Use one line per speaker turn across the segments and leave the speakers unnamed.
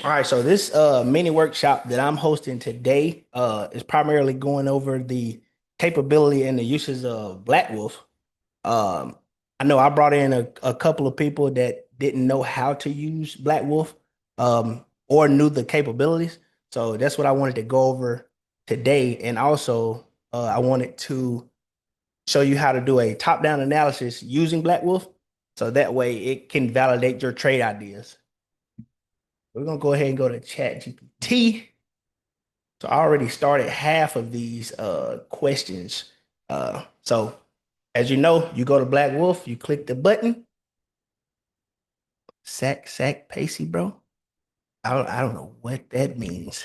All right, so this mini workshop that I'm hosting today is primarily going over the capability and the uses of Black Wolf. Um, I know I brought in a couple of people that didn't know how to use Black Wolf or knew the capabilities. So that's what I wanted to go over today. And also, I wanted to show you how to do a top-down analysis using Black Wolf. So that way it can validate your trade ideas. We're gonna go ahead and go to Chat GPT. So I already started half of these questions. So as you know, you go to Black Wolf, you click the button, sack Pacey, bro. I don't know what that means.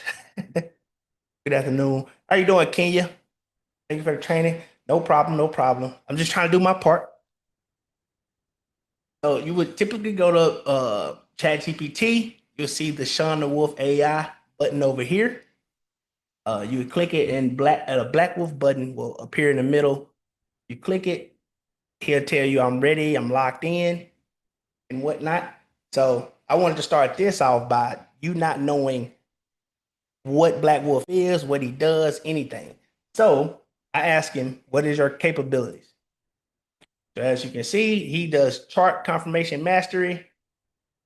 Good afternoon. How you doing, Kenya? Thank you for the training. No problem, no problem. I'm just trying to do my part. So you would typically go to Chat GPT. You'll see the Sean the Wolf AI button over here. You would click it and a Black Wolf button will appear in the middle. You click it, he'll tell you I'm ready, I'm locked in, and whatnot. So I wanted to start this off by you not knowing what Black Wolf is, what he does, anything. So I asked him, what is your capabilities? So as you can see, he does chart confirmation mastery.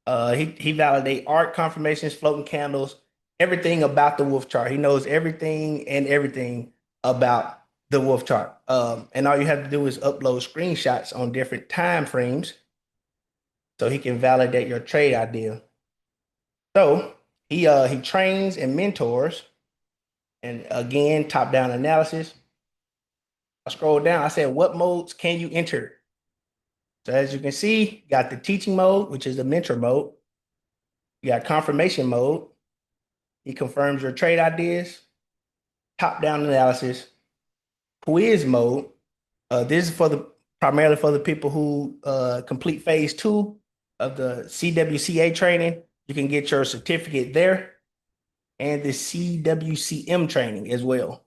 He validate art confirmations, floating candles, everything about the wolf chart. He knows everything and everything about the wolf chart. And all you have to do is upload screenshots on different time frames so he can validate your trade idea. So he trains and mentors, and again, top down analysis. I scroll down. I said, what modes can you enter? So as you can see, you got the teaching mode, which is the mentor mode. You got confirmation mode. He confirms your trade ideas. Top down analysis. Quiz mode. This is for the primarily for the people who complete phase 2 of the CWCA training. You can get your certificate there and the CWCM training as well.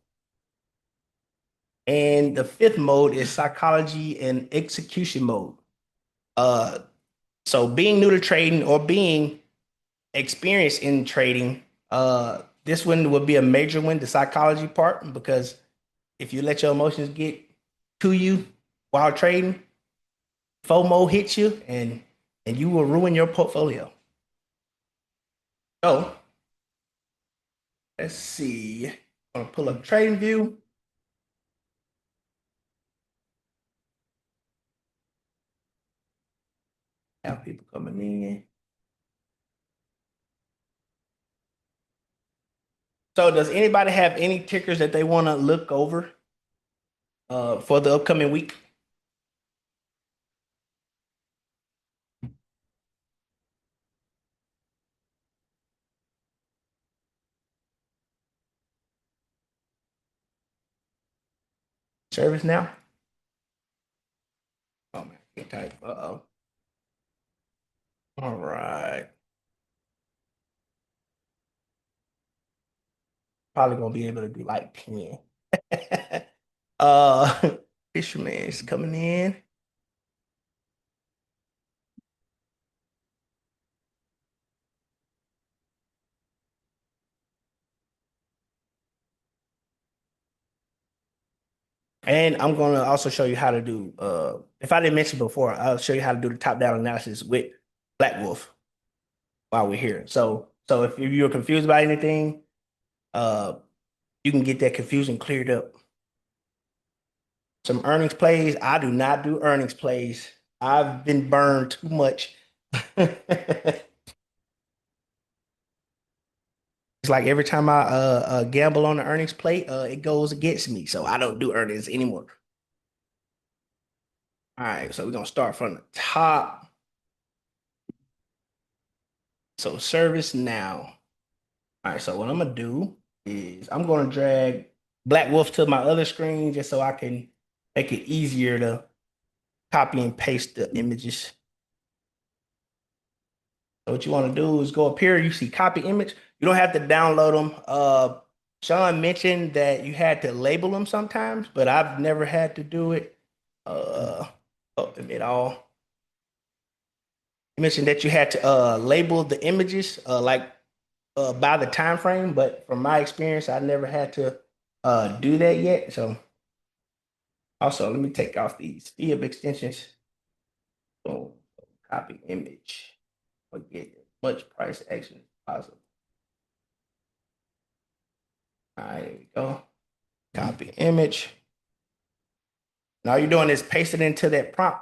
And the fifth mode is psychology and execution mode. Uh, so being new to trading or being experienced in trading, this one would be a major one, the psychology part, because if you let your emotions get to you while trading, FOMO hits you and you will ruin your portfolio. So let's see. I'm gonna pull up trading view. Have people coming in. So does anybody have any tickers that they want to look over for the upcoming week? Service now? Oh man, can't type. Uh-oh. All right. Probably gonna be able to do like 10. uh Fisherman is coming in. And I'm gonna also show you how to do if I didn't mention before, I'll show you how to do the top-down analysis with Black Wolf while we're here. So if you're confused about anything, uh you can get that confusion cleared up. Some earnings plays. I do not do earnings plays. I've been burned too much. It's like every time I gamble on the earnings play, it goes against me. So I don't do earnings anymore. All right, so we're gonna start from the top. So service now. All right, so what I'm gonna do is I'm gonna drag Black Wolf to my other screen just so I can make it easier to copy and paste the images. So what you want to do is go up here. You see copy image. You don't have to download them. Sean mentioned that you had to label them sometimes, but I've never had to do it. It all. You mentioned that you had to label the images, like by the time frame, but from my experience, I never had to do that yet. So also, let me take off these Steve extensions. Boom, copy image. Or get as much price action as possible. All right, here we go. Copy image. Now all you're doing is paste it into that prompt.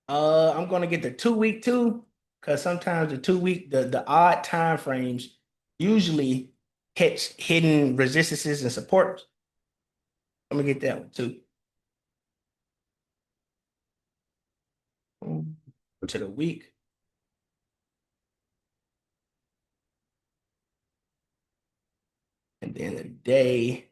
I'm gonna get the 2 week too, because sometimes the 2 week, the odd time frames usually catch hidden resistances and supports. I'm gonna get that one too. Go to the week and then the day.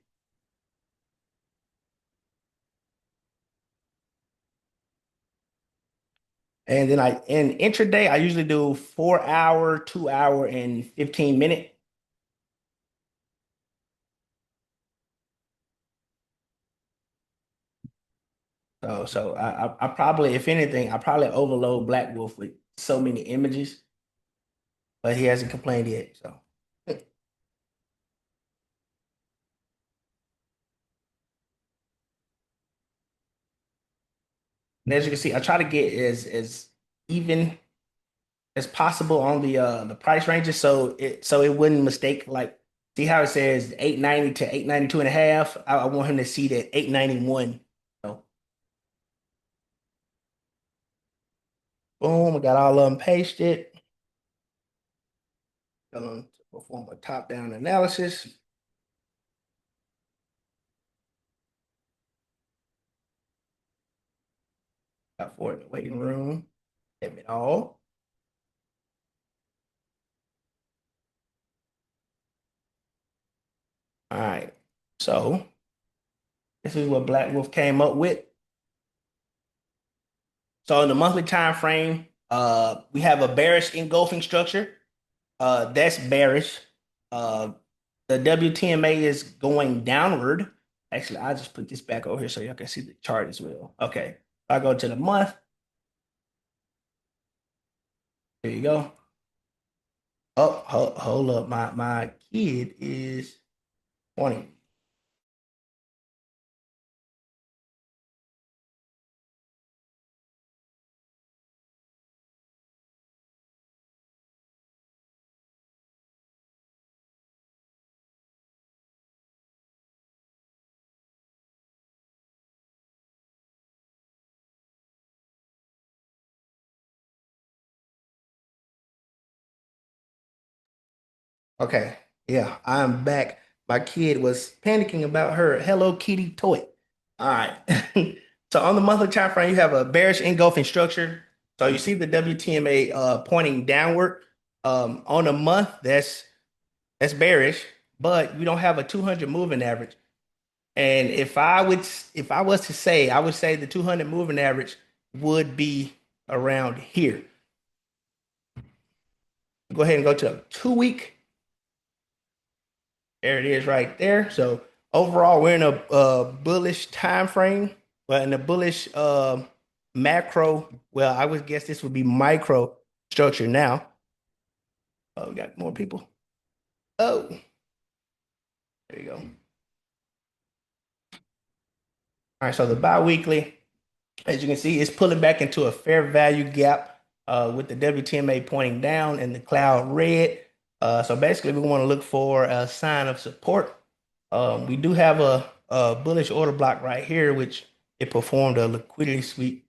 And then in intraday, I usually do 4 hour, 2 hour, and 15 minute. So I probably, if anything, I probably overload Black Wolf with so many images, but he hasn't complained yet. So and as you can see, I try to get as even as possible on the price ranges so it wouldn't mistake, like, see how it says 890 to 892 and a half. I want him to see that 891. So boom, I got all of them pasted. Going to perform a top-down analysis. Got for it in the waiting room. Have it all. All right. So this is what Black Wolf came up with. So in the monthly time frame, we have a bearish engulfing structure. That's bearish. Uh, the WTMA is going downward. Actually, I'll just put this back over here so y'all can see the chart as well. Okay. I go to the month. There you go. Oh, hold up. My kid is 20. Okay. Yeah, I'm back. My kid was panicking about her Hello Kitty toy. All right. So on the monthly time frame, you have a bearish engulfing structure. So you see the WTMA pointing downward. On a month, that's bearish, but we don't have a 200 moving average. And if I was to say, I would say the 200 moving average would be around here. Go ahead and go to a 2 week. There it is right there. So overall, we're in a bullish time frame, but in a bullish macro. Well, I would guess this would be micro structure now. Oh, we got more people. Oh, there you go. All right, so the biweekly, as you can see, it's pulling back into a fair value gap with the WTMA pointing down and the cloud red. So basically, we want to look for a sign of support. We do have a bullish order block right here, which it performed a liquidity sweep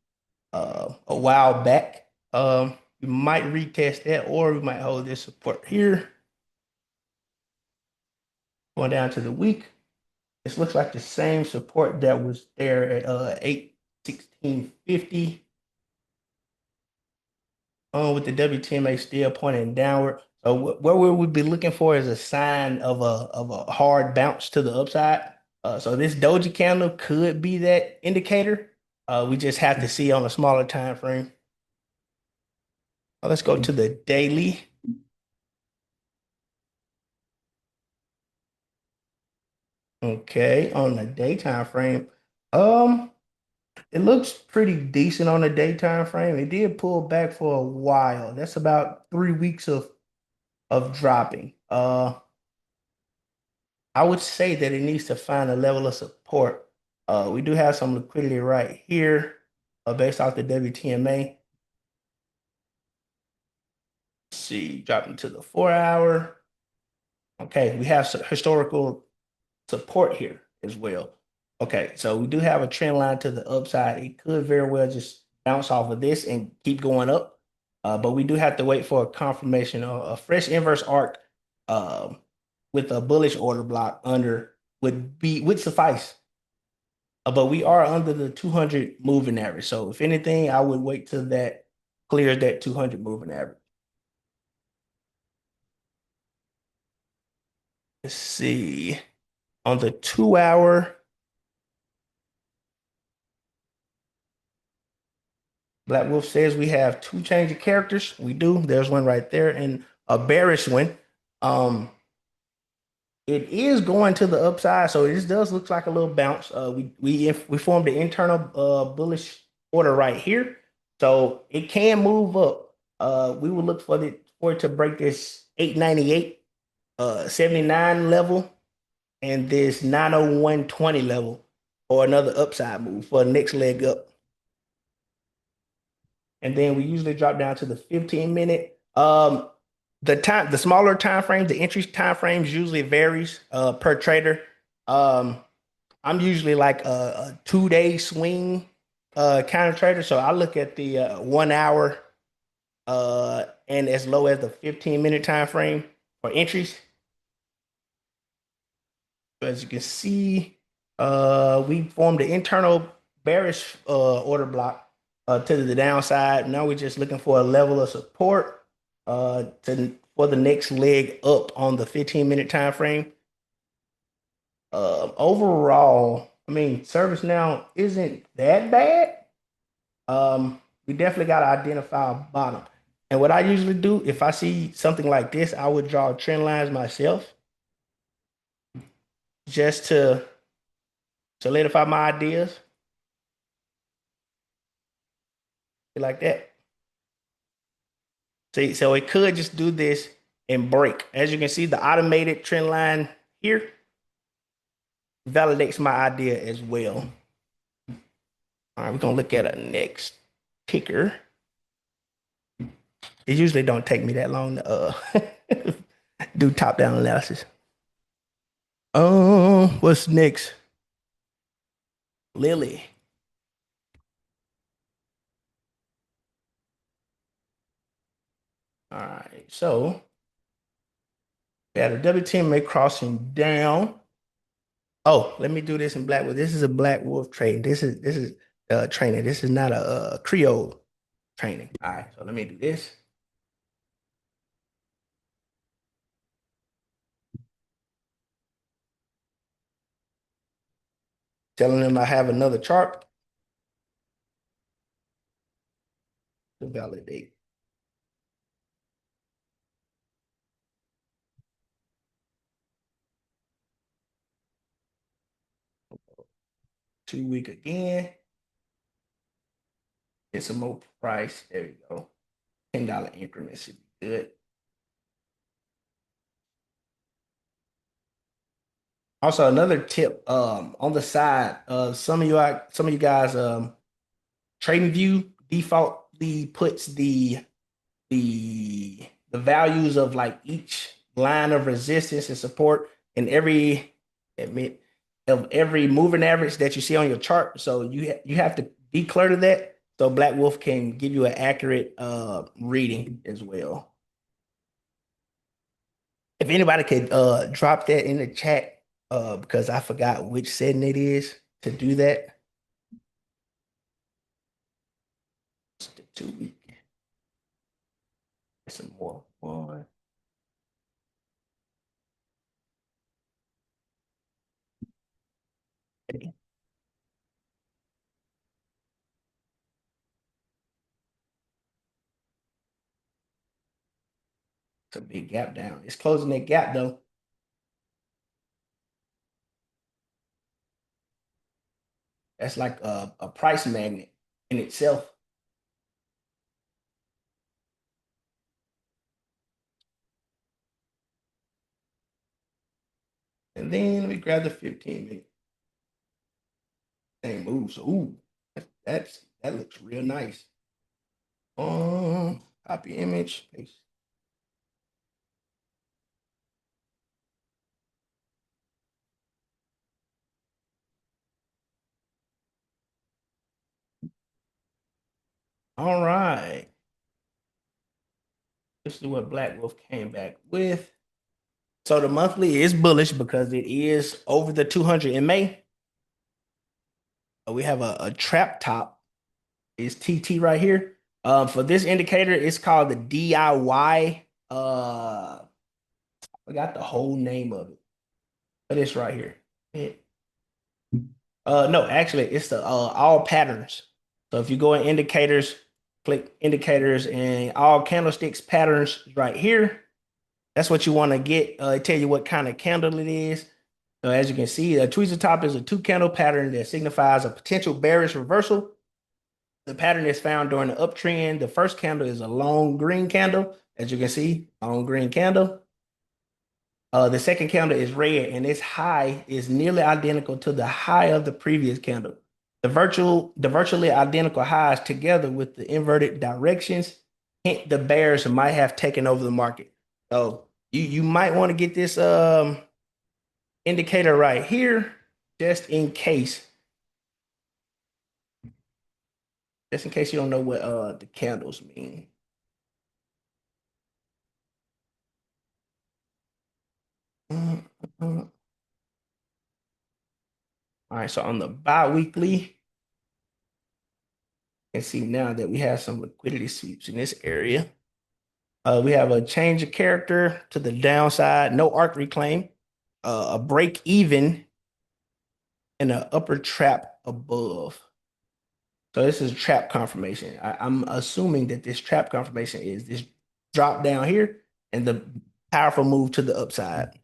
a while back. We might retest that, or we might hold this support here. Going down to the week, this looks like the same support that was there at 816.50. With the WTMA still pointing downward. So what we would be looking for is a sign of a hard bounce to the upside. So this doji candle could be that indicator. We just have to see on a smaller time frame. Let's go to the daily. Okay, on the daytime frame. Um, it looks pretty decent on the daytime frame. It did pull back for a while. That's about 3 weeks of of dropping. I would say that it needs to find a level of support. We do have some liquidity right here, based off the WTMA. Let's see, dropping to the 4 hour. Okay, we have some historical support here as well. Okay, so we do have a trend line to the upside. It could very well just bounce off of this and keep going up. But we do have to wait for a confirmation or a fresh inverse arc um, with a bullish order block under would suffice. But we are under the 200 moving average. So if anything, I would wait till that clears that 200 moving average. Let's see. On the 2 hour, Black Wolf says we have two change of characters. We do. There's one right there and a bearish one. Um, it is going to the upside, so this does look like a little bounce. We formed the internal bullish order right here, so it can move up. We will look for it to break this 898 79 level and this 901.20 level or another upside move for the next leg up. And then we usually drop down to the 15-minute. The smaller time frames, the entry time frames usually varies per trader. Um, I'm usually like a 2 day swing kind of trader, so I look at the 1 hour and as low as the 15-minute time frame for entries. As you can see, we formed the internal bearish order block to the downside. Now we're just looking for a level of support for the next leg up on the 15-minute time frame. Overall, I mean, service now isn't that bad. We definitely got to identify a bottom. And what I usually do, if I see something like this, I would draw trend lines myself just to solidify my ideas like that. See, so it could just do this and break. As you can see, the automated trend line here validates my idea as well. All right, we're gonna look at a next ticker. It usually don't take me that long to do top-down analysis. What's next? Lily. All right, so we had a WTMA crossing down. Oh, let me do this in Black Wolf. This is a Black Wolf trade. This is training. This is not a Creole training. All right, so let me do this. Telling them I have another chart to validate. Two-week again. Get some more price. There you go. $10 increments should be good. Also, another tip on the side, some of you guys trading view defaultly puts the values of like each line of resistance and support in every admit of every moving average that you see on your chart. So you have to declutter that so Black Wolf can give you an accurate reading as well. If anybody could drop that in the chat because I forgot which setting it is to do that. It's the 2 week. Some more. One. It's a big gap down. It's closing that gap though. That's like a price magnet in itself. then let me grab the 15-minute. Thing moves. Ooh, that looks real nice. Copy image, paste. All right. Let's see what Black Wolf came back with. So the monthly is bullish because it is over the 200 in May. We have a trap top. Is TT right here. For this indicator, it's called the DIY. I got the whole name of it, but it's right here. No, actually, it's the all patterns. So if you go in indicators, click indicators, and all candlesticks patterns right here. That's what you want to get. It tell you what kind of candle it is. So as you can see, a tweezer top is a two candle pattern that signifies a potential bearish reversal. The pattern is found during the uptrend. The first candle is a long green candle, as you can see, long green candle. The second candle is red, and its high is nearly identical to the high of the previous candle. The virtually identical highs together with the inverted directions hint the bears might have taken over the market. So you might want to get this indicator right here, just in case. Just in case you don't know what the candles mean. All right, so on the bi-weekly, you can see now that we have some liquidity sweeps in this area. We have a change of character to the downside, no arc reclaim, a break even, and an upper trap above. So this is trap confirmation. I'm assuming that this trap confirmation is this drop down here and the powerful move to the upside.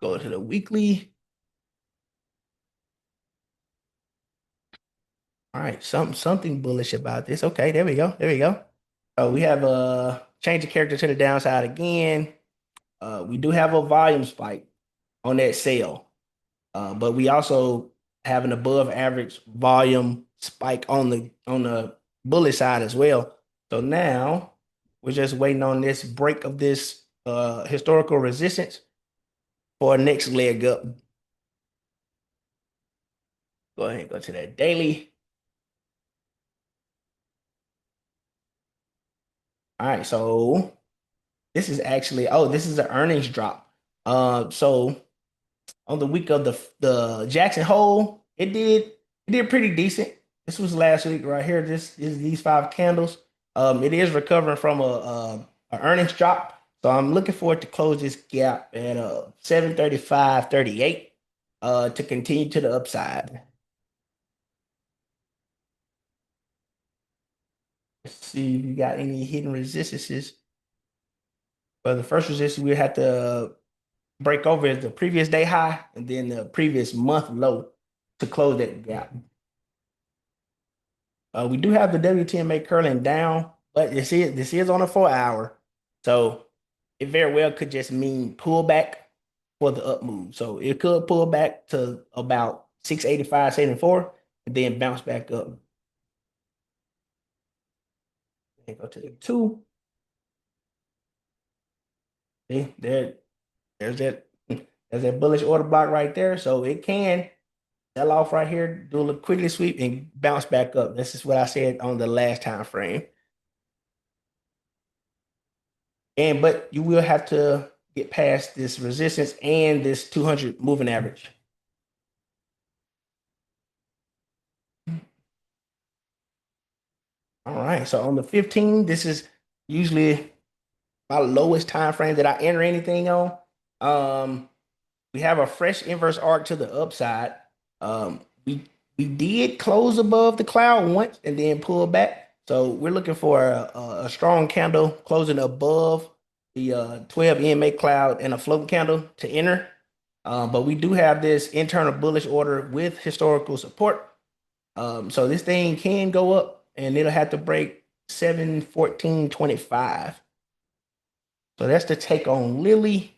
Go to the weekly. All right, something bullish about this. Okay, there we go. There we go. We have a change of character to the downside again. We do have a volume spike on that sale, but we also have an above average volume spike on the bullish side as well. So now we're just waiting on this break of this historical resistance for a next leg up. Go ahead and go to that daily. All right, so this is actually this is an earnings drop. So on the week of the Jackson Hole, it did pretty decent. This was last week right here. This is these five candles. It is recovering from a earnings drop. So I'm looking forward to close this gap at 735.38 to continue to the upside. Let's see if you got any hidden resistances. But the first resistance we had to break over is the previous day high and then the previous month low to close that gap. We do have the WTMA curling down, but this is on a 4 hour, so it very well could just mean pullback for the up move. So it could pull back to about 685.74 and then bounce back up. And go to the two. See, there's that there's that bullish order block right there. So it can sell off right here, do a liquidity sweep, and bounce back up. This is what I said on the last time frame. But you will have to get past this resistance and this 200 moving average. All right. So on the 15, this is usually my lowest time frame that I enter anything on. We have a fresh inverse arc to the upside. We did close above the cloud once and then pull back. So we're looking for a strong candle closing above the 12 EMA cloud and a floating candle to enter. But we do have this internal bullish order with historical support. So this thing can go up and it'll have to break 714.25. So that's the take on Lily.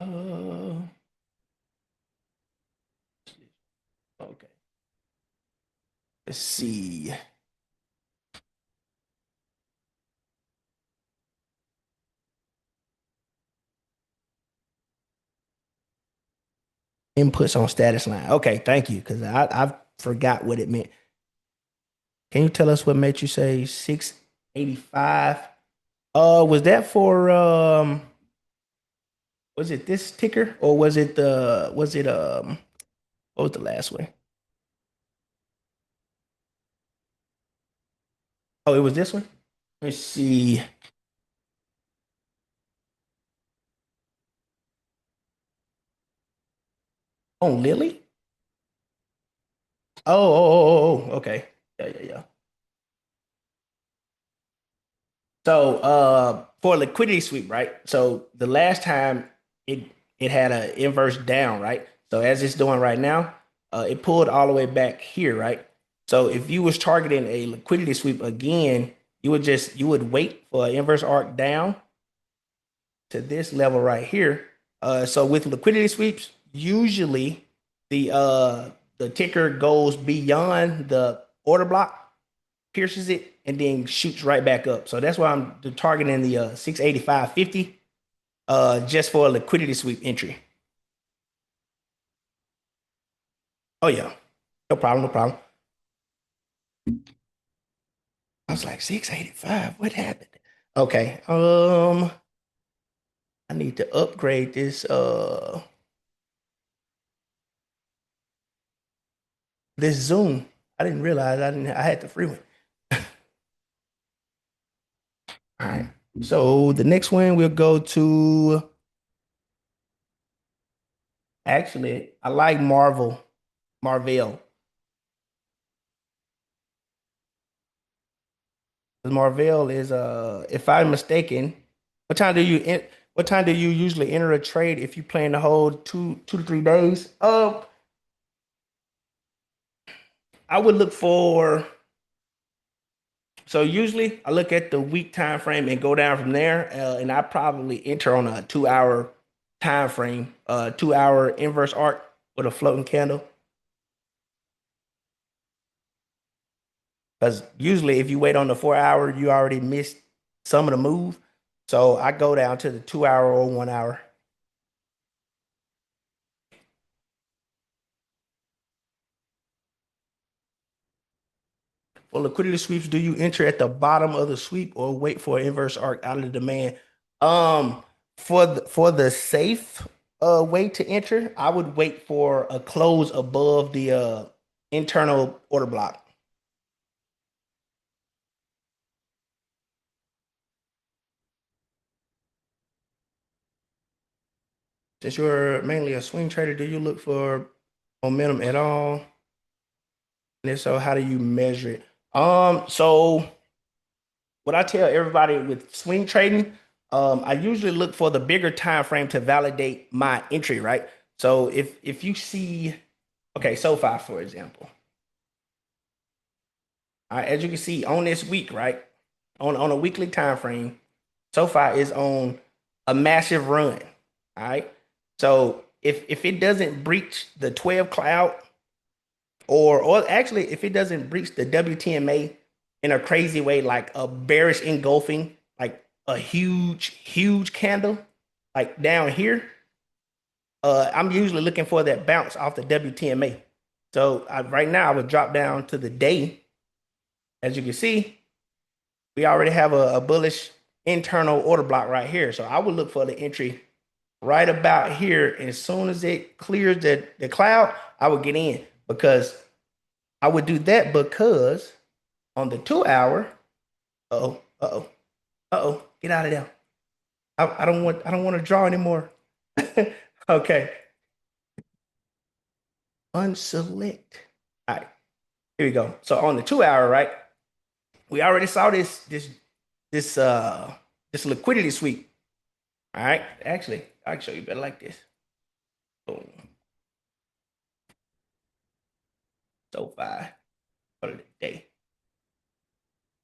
Uh, okay. Let's see. Inputs on status line. Okay, thank you. Because I forgot what it meant. Can you tell us what made you say 685? Was that for was it this ticker or was it the was it what was the last one? Oh, it was this one? Let's see. Oh, Lily? Okay. Yeah, yeah, yeah. So for liquidity sweep, right? So the last time it it had an inverse down, right? So as it's doing right now, it pulled all the way back here, right? So if you was targeting a liquidity sweep again, you would wait for an inverse arc down to this level right here. So with liquidity sweeps, usually the ticker goes beyond the order block, pierces it, and then shoots right back up. So that's why I'm targeting the 685.50 just for a liquidity sweep entry. Oh yeah, no problem, no problem. I was like 685. What happened? Okay. I need to upgrade this Zoom. I didn't realize I had the free one. All right. So the next one we'll go to actually I like Marvel. Marvel is if I'm mistaken, what time do you usually enter a trade if you plan to hold 2 to 3 days? I would look for so usually I look at the week time frame and go down from there, and I probably enter on a 2 hour time frame, 2 hour inverse arc with a floating candle. Because usually, if you wait on the 4 hour, you already missed some of the move. So I go down to the 2 hour or 1 hour. For liquidity sweeps, do you enter at the bottom of the sweep or wait for an inverse arc out of the demand? Um, for the safe way to enter, I would wait for a close above the internal order block. Since you're mainly a swing trader, do you look for momentum at all? And if so, how do you measure it? So what I tell everybody with swing trading, I usually look for the bigger time frame to validate my entry, right? So if you see, okay, SoFi, for example, all right, as you can see on this week, right, on a weekly time frame, SoFi is on a massive run, all right. So if it doesn't breach the 12 cloud, or actually if it doesn't breach the WTMA in a crazy way, like a bearish engulfing, like a huge candle, like down here, I'm usually looking for that bounce off the WTMA. So right now I would drop down to the day. As you can see, we already have a bullish internal order block right here. So I would look for the entry right about here. And as soon as it clears the cloud, I would get in because I would do that because on the 2 hour, uh-oh, uh-oh, uh-oh, get out of there. I don't want to draw anymore. Okay. Unselect. All right, here we go. So on the 2 hour, right? We already saw this this liquidity sweep. All right. Actually, I can show you better like this. Boom. So far for the day.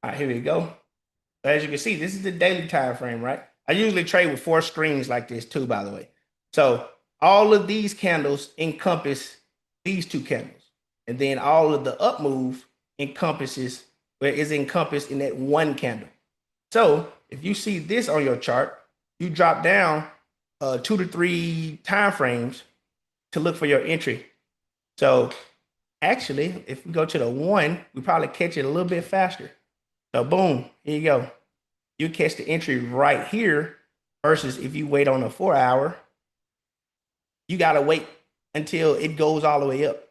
All right, here we go. So as you can see, this is the daily time frame, right? I usually trade with four screens like this too, by the way. So all of these candles encompass these two candles. And then all of the up move encompasses where is encompassed in that one candle. So if you see this on your chart, you drop down 2 to 3 time frames to look for your entry. So actually, if we go to the one, we probably catch it a little bit faster. So boom, here you go. You catch the entry right here versus if you wait on a 4 hour, you gotta wait until it goes all the way up.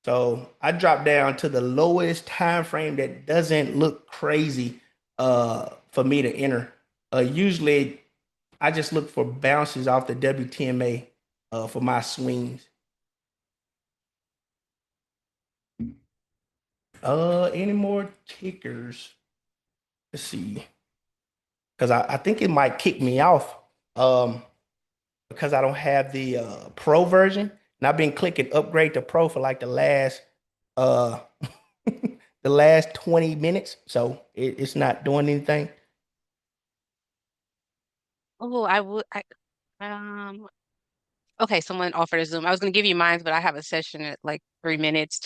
So I dropped down to the lowest time frame that doesn't look crazy for me to enter. Usually I just look for bounces off the WTMA for my swings. Any more tickers? Let's see. Because I think it might kick me off because I don't have the pro version. And I've been clicking upgrade to pro for like the last uh the last 20 minutes. So it's not doing anything.
Oh, I would. Um. Okay, someone offered a Zoom. I was going to give you mine, but I have a session at like 3 minutes.